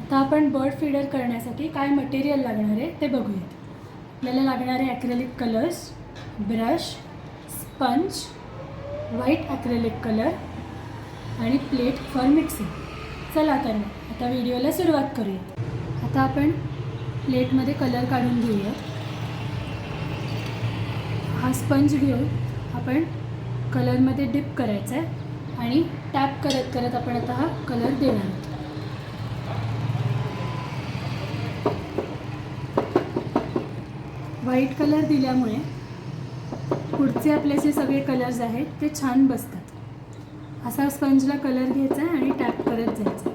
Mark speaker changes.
Speaker 1: आता आपण bird feeder करण्यासाठी काय मटेरियल लागणार आहे ते बघूयात. आपल्याला लागणारे acrylic colours, brush, sponge, white acrylic colour आणि प्लेट फॉर मिक्सिंग. चला तर मग आता व्हिडिओला सुरुवात करूया. आता आपण प्लेटमध्ये कलर काढून घेऊया. हा स्पंज घेऊन आपण कलरमध्ये डिप करायचा आहे आणि टॅप करत करत आपण आता हा कलर देणार आहोत. व्हाईट कलर दिल्यामुळे पुढचे आपले जे सगळे कलर्स आहेत ते छान बसतात. असा स्पंजला कलर घ्यायचा आहे आणि टॅप करत जायचं.